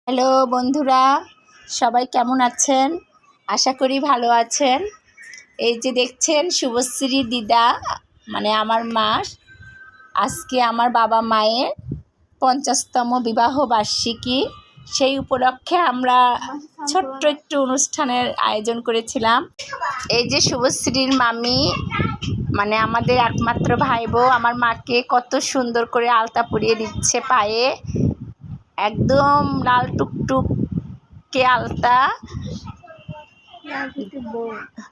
Hello বন্ধুরা, সবাই কেমন আছেন? আশা করি ভালো আছেন। এই যে দেখছেন শুভশ্রী দিদা মানে আমার মা, আজকে আমার বাবা মায়ের 50তম বিবাহ বার্ষিকী। সেই উপলক্ষে আমরা ছোট্ট একটু অনুষ্ঠানের আয়োজন করেছিলাম। এই যে শুভশ্রীর মামি মানে আমাদের একমাত্র ভাই বউ আমার মাকে কত সুন্দর করে আলতা পরিয়ে দিচ্ছে পায়ে, একদম লাল টুকটুকে আলতা,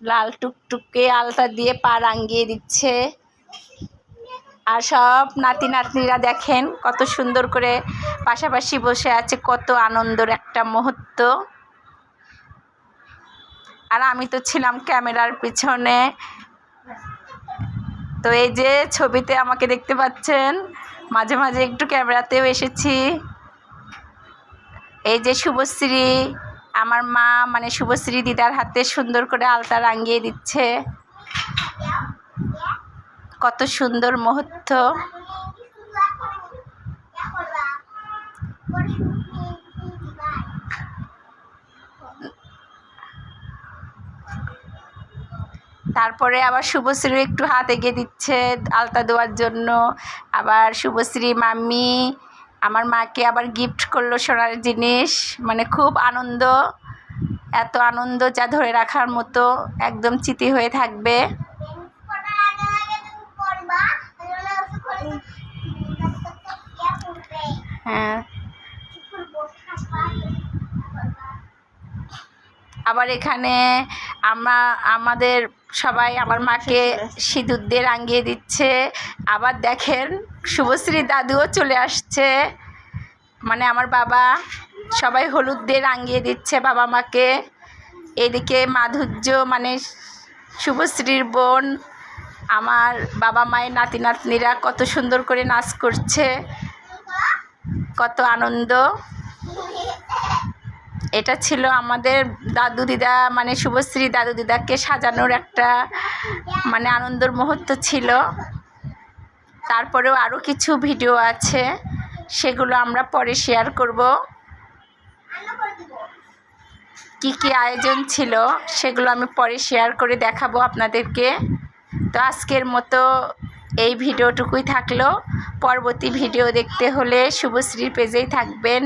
লাল টুকটুকে আলতা দিয়ে পা রাঙিয়ে দিচ্ছে। আর সব নাতি নাতনিরা দেখেন কত সুন্দর করে পাশাপাশি বসে আছে, কত আনন্দের একটা মুহূর্ত। আর আমি তো ছিলাম ক্যামেরার পিছনে। তো এই যে ছবিতে আমাকে দেখতে পাচ্ছেন, মাঝে মাঝে একটু ক্যামেরাতেও এসেছি। এই যে শুভশ্রী আমার মা মানে শুভশ্রী দিদার হাতে সুন্দর করে আলতা রাঙিয়ে দিচ্ছে, কত সুন্দর মুহূর্ত। তারপরে আবার শুভশ্রী একটু হাত এগিয়ে দিচ্ছে আলতা দেওয়ার জন্য। আবার শুভশ্রী মাম্মি আমার মাকে আবার গিফট করলো সোনার জিনিস, মানে খুব আনন্দ, এত আনন্দ যা ধরে রাখার মতো, একদম স্মৃতি হয়ে থাকবে। হ্যাঁ, আবার এখানে আমাদের সবাই আমার মাকে সিঁদুর দিয়ে রাঙিয়ে দিচ্ছে। আবার দেখেন শুভশ্রী দাদুও চলে আসছে, মানে আমার বাবা, সবাই হলুদ দিয়ে রাঙিয়ে দিচ্ছে বাবা মাকে। এদিকে মাধুর্য মানে শুভশ্রীর বোন, আমার বাবা মায়ের নাতি নাতনিরা কত সুন্দর করে নাচ করছে, কত আনন্দ। এটা ছিল আমাদের দাদু দিদা মানে শুভশ্রী দাদু দিদাকে সাজানোর একটা মানে আনন্দের মুহূর্ত ছিল। তারপরেও আরও কিছু ভিডিও আছে, সেগুলো আমরা পরে শেয়ার করব। কি কি আয়োজন ছিল সেগুলো আমি পরে শেয়ার করে দেখাবো আপনাদেরকে। তো আজকের মতো এই ভিডিওটুকুই থাকলো। পরবর্তী ভিডিও দেখতে হলে শুভশ্রীর পেজেই থাকবেন।